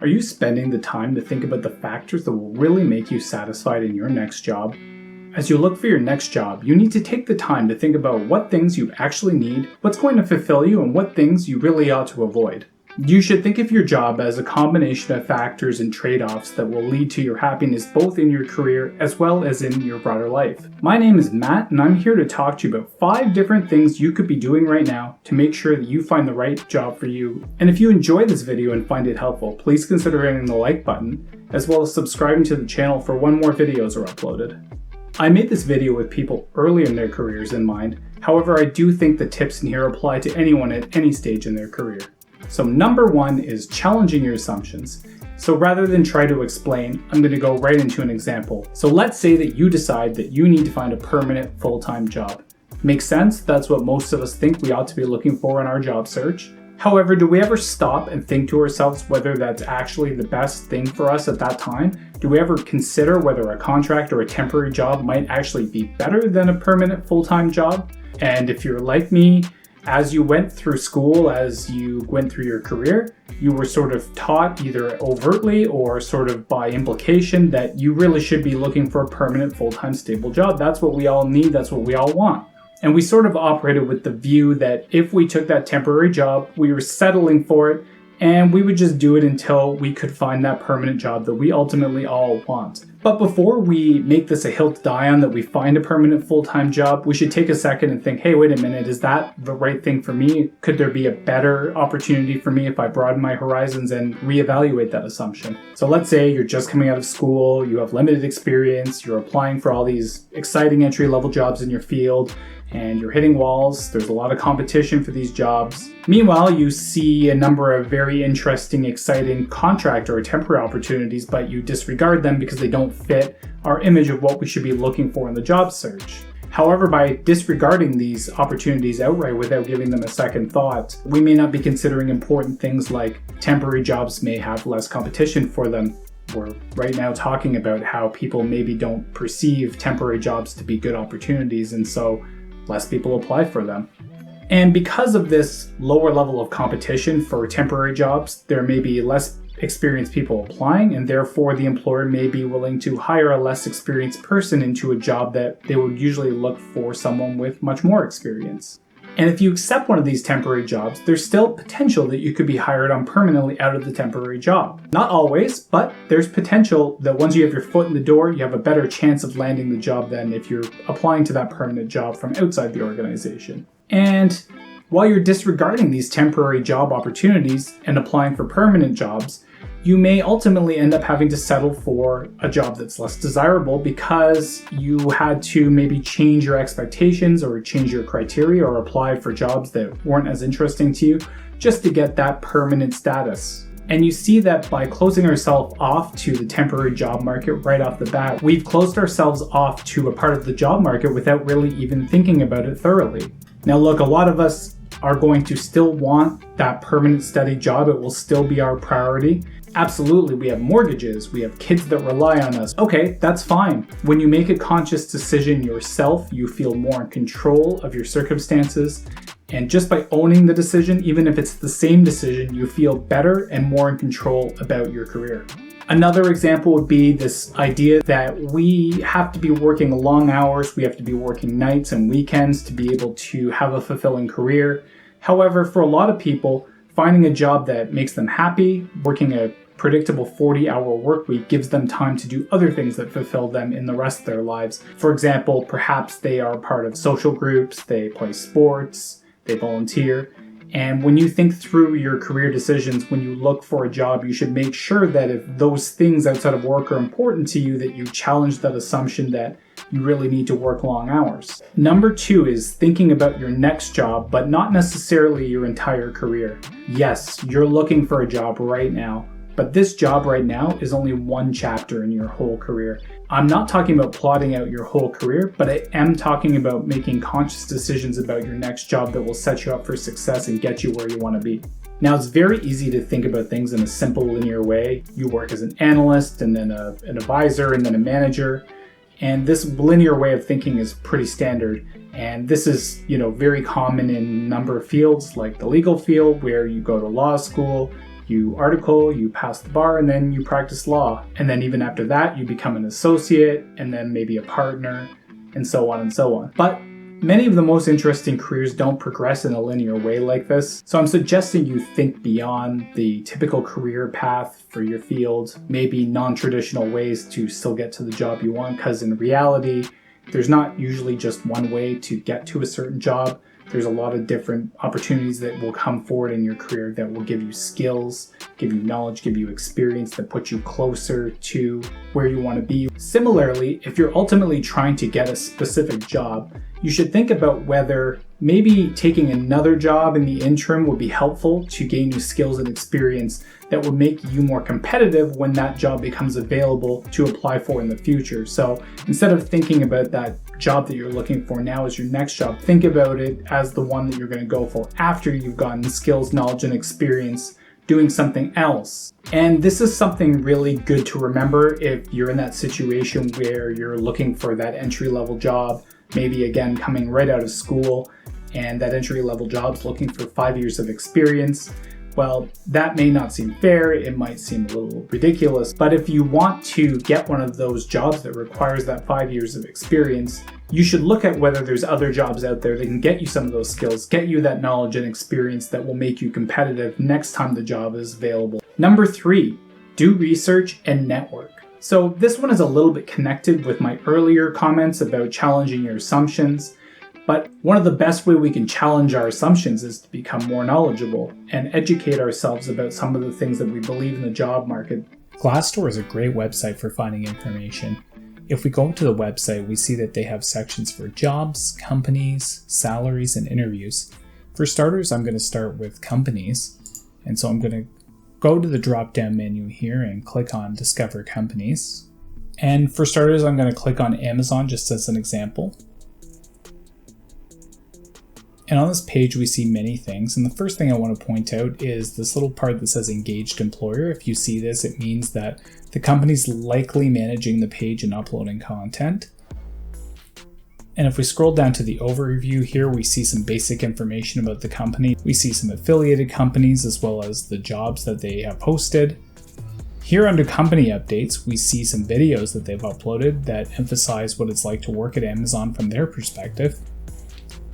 Are you spending the time to think about the factors that will really make you satisfied in your next job? As you look for your next job, you need to take the time to think about what things you actually need, what's going to fulfill you, and what things you really ought to avoid. You should think of your job as a combination of factors and trade-offs that will lead to your happiness both in your career as well as in your broader life. My name is Matt, and I'm here to talk to you about 5 different things you could be doing right now to make sure that you find the right job for you. And if you enjoy this video and find it helpful, please consider hitting the like button, as well as subscribing to the channel for when more videos are uploaded. I made this video with people early in their careers in mind, however I do think the tips in here apply to anyone at any stage in their career. So number 1 is challenging your assumptions. So rather than try to explain, I'm going to go right into an example. So let's say that you decide that you need to find a permanent full-time job. Makes sense? That's what most of us think we ought to be looking for in our job search. However, do we ever stop and think to ourselves whether that's actually the best thing for us at that time? Do we ever consider whether a contract or a temporary job might actually be better than a permanent full-time job? And if you're like me, as you went through school, as you went through your career, you were sort of taught either overtly or sort of by implication that you really should be looking for a permanent full-time stable job. That's what we all need, that's what we all want. And we sort of operated with the view that if we took that temporary job, we were settling for it, and we would just do it until we could find that permanent job that we ultimately all want. But before we make this a hill to die on that we find a permanent full-time job, we should take a second and think, hey, wait a minute, is that the right thing for me? Could there be a better opportunity for me if I broaden my horizons and reevaluate that assumption? So let's say you're just coming out of school, you have limited experience, you're applying for all these exciting entry-level jobs in your field, and you're hitting walls. There's a lot of competition for these jobs. Meanwhile, you see a number of very interesting, exciting contract or temporary opportunities, but you disregard them because they don't fit our image of what we should be looking for in the job search. However, by disregarding these opportunities outright without giving them a second thought, we may not be considering important things like temporary jobs may have less competition for them. We're right now talking about how people maybe don't perceive temporary jobs to be good opportunities, and so less people apply for them. And because of this lower level of competition for temporary jobs, there may be less experienced people applying, and therefore the employer may be willing to hire a less experienced person into a job that they would usually look for someone with much more experience. And if you accept one of these temporary jobs, there's still potential that you could be hired on permanently out of the temporary job. Not always, but there's potential that once you have your foot in the door, you have a better chance of landing the job than if you're applying to that permanent job from outside the organization. And while you're disregarding these temporary job opportunities and applying for permanent jobs, you may ultimately end up having to settle for a job that's less desirable because you had to maybe change your expectations or change your criteria or apply for jobs that weren't as interesting to you just to get that permanent status. And you see that by closing ourselves off to the temporary job market right off the bat, we've closed ourselves off to a part of the job market without really even thinking about it thoroughly. Now look, a lot of us are going to still want that permanent steady job. It will still be our priority. Absolutely, we have mortgages, we have kids that rely on us. Okay, that's fine. When you make a conscious decision yourself, you feel more in control of your circumstances. And just by owning the decision, even if it's the same decision, you feel better and more in control about your career. Another example would be this idea that we have to be working long hours, we have to be working nights and weekends to be able to have a fulfilling career. However, for a lot of people, finding a job that makes them happy, working a predictable 40-hour work week gives them time to do other things that fulfill them in the rest of their lives. For example, perhaps they are part of social groups, they play sports, they volunteer. And when you think through your career decisions, when you look for a job, you should make sure that if those things outside of work are important to you, that you challenge that assumption that you really need to work long hours. Number 2 is thinking about your next job, but not necessarily your entire career. Yes, you're looking for a job right now, but this job right now is only one chapter in your whole career. I'm not talking about plotting out your whole career, but I am talking about making conscious decisions about your next job that will set you up for success and get you where you want to be. Now, it's very easy to think about things in a simple linear way. You work as an analyst and then an advisor and then a manager. And this linear way of thinking is pretty standard. And this is, very common in a number of fields like the legal field where you go to law school, You article, you pass the bar, and then you practice law. And then even after that, you become an associate, and then maybe a partner, and so on and so on. But many of the most interesting careers don't progress in a linear way like this. So I'm suggesting you think beyond the typical career path for your field, maybe non-traditional ways to still get to the job you want, because in reality, there's not usually just one way to get to a certain job. There's a lot of different opportunities that will come forward in your career that will give you skills, give you knowledge, give you experience that put you closer to where you want to be. Similarly, if you're ultimately trying to get a specific job, you should think about whether maybe taking another job in the interim would be helpful to gain you skills and experience that would make you more competitive when that job becomes available to apply for in the future. So instead of thinking about that job that you're looking for now as your next job, think about it as the one that you're going to go for after you've gotten skills, knowledge, and experience doing something else. And this is something really good to remember if you're in that situation where you're looking for that entry-level job, maybe again coming right out of school, and that entry-level job's looking for 5 years of experience. Well, that may not seem fair, it might seem a little ridiculous, but if you want to get one of those jobs that requires that 5 years of experience, you should look at whether there's other jobs out there that can get you some of those skills, get you that knowledge and experience that will make you competitive next time the job is available. Number 3, do research and network. So this one is a little bit connected with my earlier comments about challenging your assumptions. But one of the best way we can challenge our assumptions is to become more knowledgeable and educate ourselves about some of the things that we believe in the job market. Glassdoor is a great website for finding information. If we go to the website, we see that they have sections for jobs, companies, salaries, and interviews. For starters, I'm going to start with companies. And so I'm going to go to the drop-down menu here and click on Discover Companies. And for starters, I'm going to click on Amazon just as an example. And on this page, we see many things. And the first thing I want to point out is this little part that says Engaged Employer. If you see this, it means that the company's likely managing the page and uploading content. And if we scroll down to the overview here, we see some basic information about the company. We see some affiliated companies as well as the jobs that they have posted. Here under company updates, we see some videos that they've uploaded that emphasize what it's like to work at Amazon from their perspective.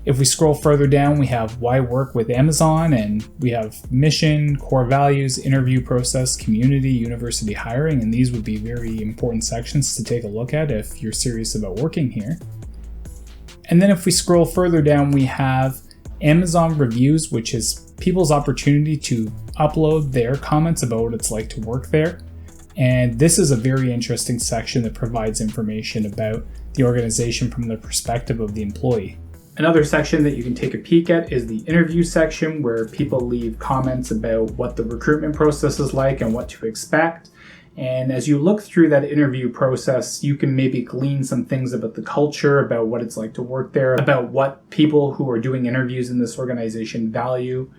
If we scroll further down, we have why work with Amazon, and we have mission, core values, interview process, community, university hiring, and these would be very important sections to take a look at if you're serious about working here. And then if we scroll further down, we have Amazon reviews, which is people's opportunity to upload their comments about what it's like to work there. And this is a very interesting section that provides information about the organization from the perspective of the employee. Another section that you can take a peek at is the interview section, where people leave comments about what the recruitment process is like and what to expect. And as you look through that interview process, you can maybe glean some things about the culture, about what it's like to work there, about what people who are doing interviews in this organization value,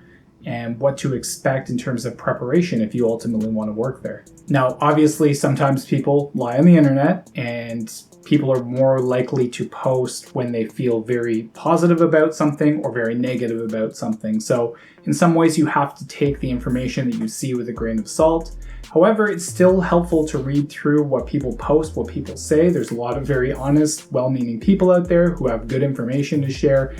and what to expect in terms of preparation if you ultimately want to work there. Now, obviously, sometimes people lie on the internet, and people are more likely to post when they feel very positive about something or very negative about something. So in some ways, you have to take the information that you see with a grain of salt. However, it's still helpful to read through what people post, what people say. There's a lot of very honest, well-meaning people out there who have good information to share.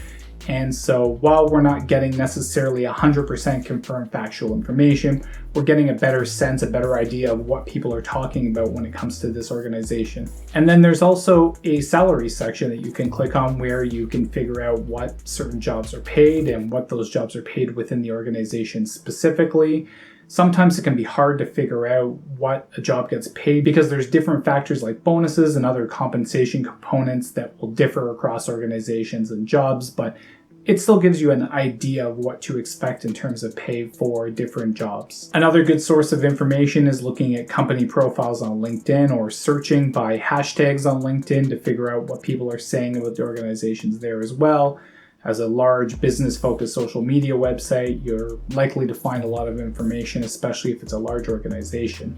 And so while we're not getting necessarily 100% confirmed factual information, we're getting a better sense, a better idea of what people are talking about when it comes to this organization. And then there's also a salary section that you can click on where you can figure out what certain jobs are paid and what those jobs are paid within the organization specifically. Sometimes it can be hard to figure out what a job gets paid because there's different factors like bonuses and other compensation components that will differ across organizations and jobs, but it still gives you an idea of what to expect in terms of pay for different jobs. Another good source of information is looking at company profiles on LinkedIn or searching by hashtags on LinkedIn to figure out what people are saying about the organizations there as well. As a large business-focused social media website, you're likely to find a lot of information, especially if it's a large organization.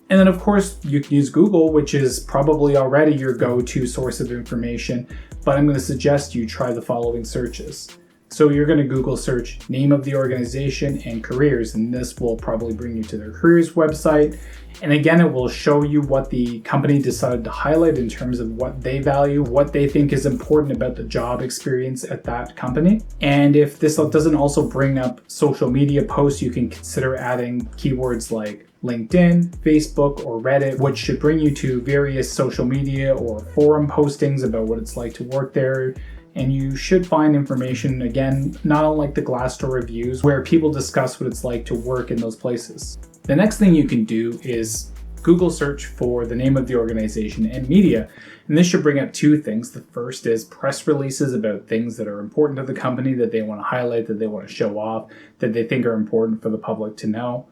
And then, of course, you can use Google, which is probably already your go-to source of information, but I'm going to suggest you try the following searches. So you're going to Google search name of the organization and careers, and this will probably bring you to their careers website. And again, it will show you what the company decided to highlight in terms of what they value, what they think is important about the job experience at that company. And if this doesn't also bring up social media posts, you can consider adding keywords like LinkedIn, Facebook, or Reddit, which should bring you to various social media or forum postings about what it's like to work there. And you should find information, again, not unlike the Glassdoor reviews, where people discuss what it's like to work in those places. The next thing you can do is Google search for the name of the organization and media. And this should bring up two things. The first is press releases about things that are important to the company, that they want to highlight, that they want to show off, that they think are important for the public to know.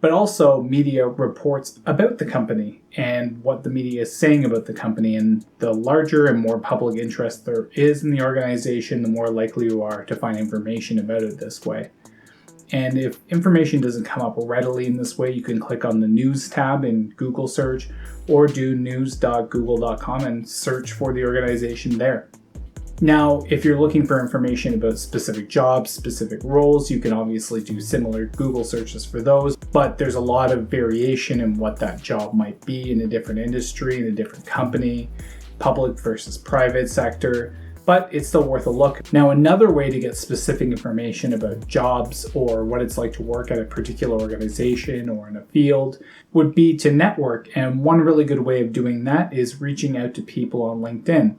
But also media reports about the company and what the media is saying about the company. And the larger and more public interest there is in the organization, the more likely you are to find information about it this way. And if information doesn't come up readily in this way, you can click on the News tab in Google search or do news.google.com and search for the organization there. Now, if you're looking for information about specific jobs, specific roles, you can obviously do similar Google searches for those, but there's a lot of variation in what that job might be in a different industry, in a different company, public versus private sector, but it's still worth a look. Now, another way to get specific information about jobs or what it's like to work at a particular organization or in a field would be to network, and one really good way of doing that is reaching out to people on LinkedIn.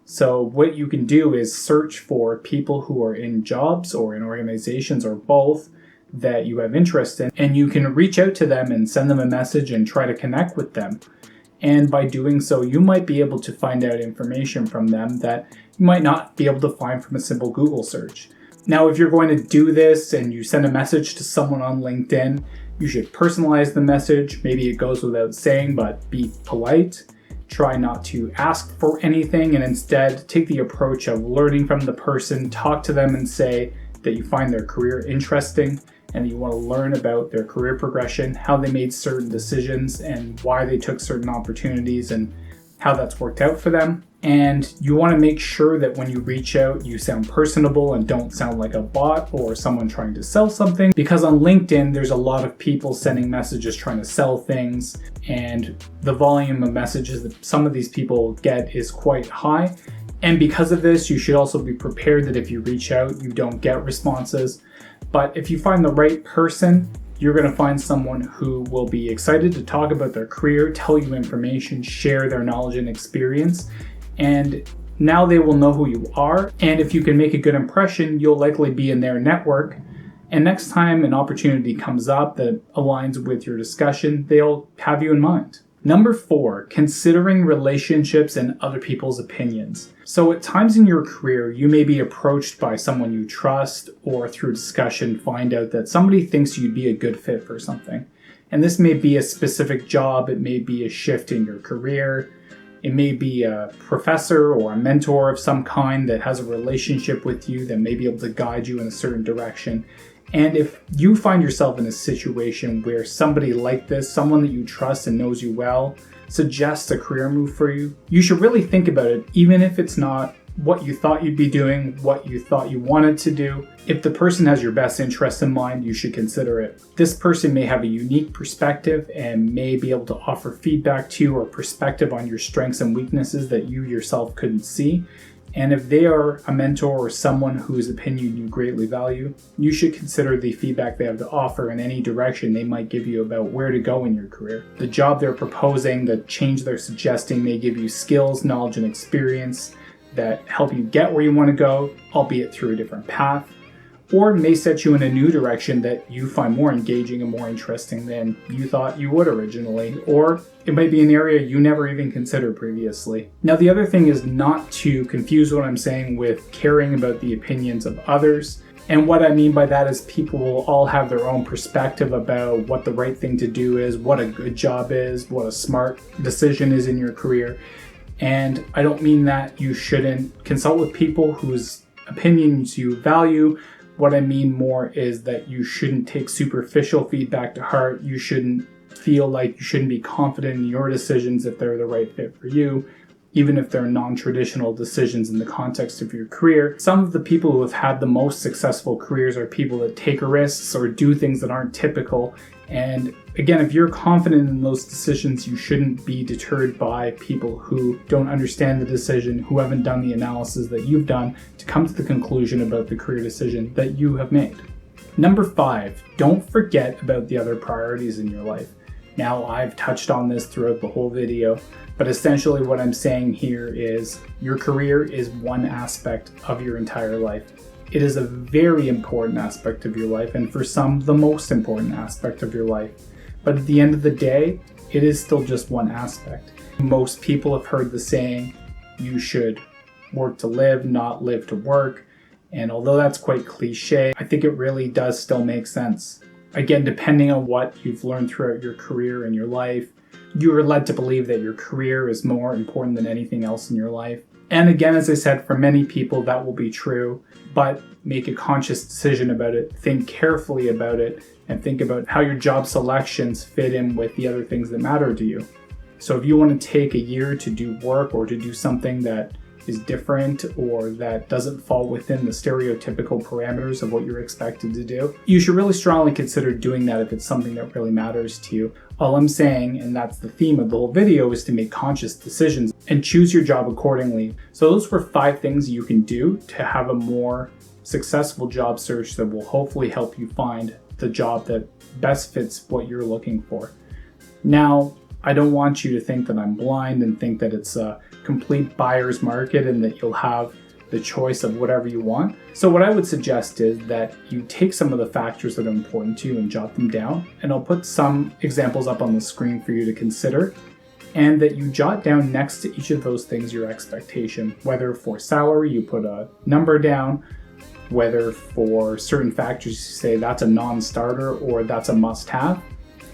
So what you can do is search for people who are in jobs or in organizations or both that you have interest in, and you can reach out to them and send them a message and try to connect with them. And by doing so, you might be able to find out information from them that you might not be able to find from a simple Google search. Now, if you're going to do this and you send a message to someone on LinkedIn, you should personalize the message. Maybe it goes without saying, but be polite. Try not to ask for anything and instead take the approach of learning from the person, talk to them and say that you find their career interesting and that you want to learn about their career progression, how they made certain decisions and why they took certain opportunities and how that's worked out for them. And you want to make sure that when you reach out, you sound personable and don't sound like a bot or someone trying to sell something. Because on LinkedIn, there's a lot of people sending messages trying to sell things, and the volume of messages that some of these people get is quite high. And because of this, you should also be prepared that if you reach out, you don't get responses. But if you find the right person, you're going to find someone who will be excited to talk about their career, tell you information, share their knowledge and experience. And now they will know who you are. And if you can make a good impression, you'll likely be in their network. And next time an opportunity comes up that aligns with your discussion, they'll have you in mind. Number 4, considering relationships and other people's opinions. So at times in your career, you may be approached by someone you trust or through discussion find out that somebody thinks you'd be a good fit for something. And this may be a specific job, it may be a shift in your career, it may be a professor or a mentor of some kind that has a relationship with you that may be able to guide you in a certain direction. And if you find yourself in a situation where somebody like this, someone that you trust and knows you well, suggests a career move for you, you should really think about it, even if it's not what you thought you'd be doing, what you thought you wanted to do. If the person has your best interests in mind, you should consider it. This person may have a unique perspective and may be able to offer feedback to you or perspective on your strengths and weaknesses that you yourself couldn't see. And if they are a mentor or someone whose opinion you greatly value, you should consider the feedback they have to offer in any direction they might give you about where to go in your career. The job they're proposing, the change they're suggesting may give you skills, knowledge, and experience that help you get where you want to go, albeit through a different path, or may set you in a new direction that you find more engaging and more interesting than you thought you would originally, or it might be an area you never even considered previously. Now, the other thing is not to confuse what I'm saying with caring about the opinions of others. And what I mean by that is people will all have their own perspective about what the right thing to do is, what a good job is, what a smart decision is in your career. And I don't mean that you shouldn't consult with people whose opinions you value. What I mean more is that you shouldn't take superficial feedback to heart. You shouldn't feel like you shouldn't be confident in your decisions if they're the right fit for you. even if they're non-traditional decisions in the context of your career. Some of the people who have had the most successful careers are people that take risks or do things that aren't typical. And again, if you're confident in those decisions, you shouldn't be deterred by people who don't understand the decision, who haven't done the analysis that you've done to come to the conclusion about the career decision that you have made. Number 5, don't forget about the other priorities in your life. Now, I've touched on this throughout the whole video, but essentially what I'm saying here is your career is one aspect of your entire life. It is a very important aspect of your life, and for some, the most important aspect of your life. But at the end of the day, it is still just one aspect. Most people have heard the saying, you should work to live, not live to work. And although that's quite cliche, I think it really does still make sense. Again, depending on what you've learned throughout your career and your life, you are led to believe that your career is more important than anything else in your life. And again, as I said, for many people that will be true, but make a conscious decision about it, think carefully about it, and think about how your job selections fit in with the other things that matter to you. So if you want to take a year to do work or to do something that is different or that doesn't fall within the stereotypical parameters of what you're expected to do, you should really strongly consider doing that if it's something that really matters to you. All I'm saying, and that's the theme of the whole video, is to make conscious decisions and choose your job accordingly. So those were 5 things you can do to have a more successful job search that will hopefully help you find the job that best fits what you're looking for. Now, I don't want you to think that I'm blind and think that it's a complete buyer's market and that you'll have the choice of whatever you want. So what I would suggest is that you take some of the factors that are important to you and jot them down. And I'll put some examples up on the screen for you to consider. And that you jot down next to each of those things your expectation. Whether for salary, you put a number down. Whether for certain factors, you say that's a non-starter or that's a must-have.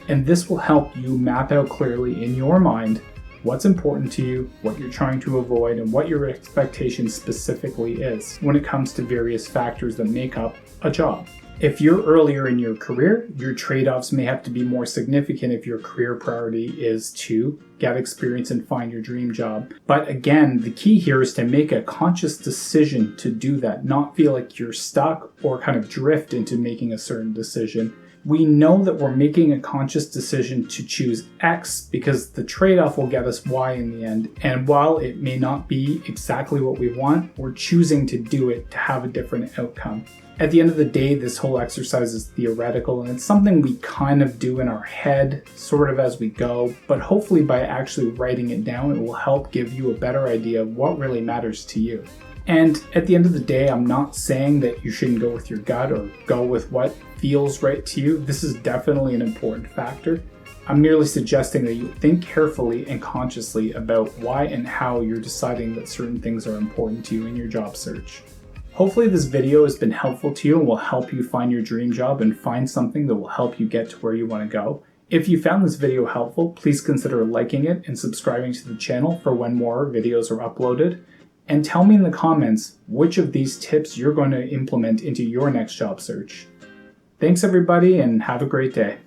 And this will help you map out clearly in your mind what's important to you, what you're trying to avoid, and what your expectation specifically is when it comes to various factors that make up a job. If you're earlier in your career, your trade-offs may have to be more significant if your career priority is to get experience and find your dream job. But again, the key here is to make a conscious decision to do that, not feel like you're stuck or kind of drift into making a certain decision. We know that we're making a conscious decision to choose X because the trade-off will get us Y in the end. And while it may not be exactly what we want, we're choosing to do it to have a different outcome. At the end of the day, this whole exercise is theoretical and it's something we kind of do in our head, sort of as we go, but hopefully by actually writing it down, it will help give you a better idea of what really matters to you. And at the end of the day, I'm not saying that you shouldn't go with your gut or go with what feels right to you. This is definitely an important factor. I'm merely suggesting that you think carefully and consciously about why and how you're deciding that certain things are important to you in your job search. Hopefully this video has been helpful to you and will help you find your dream job and find something that will help you get to where you want to go. If you found this video helpful, please consider liking it and subscribing to the channel for when more videos are uploaded. And tell me in the comments which of these tips you're going to implement into your next job search. Thanks everybody and have a great day.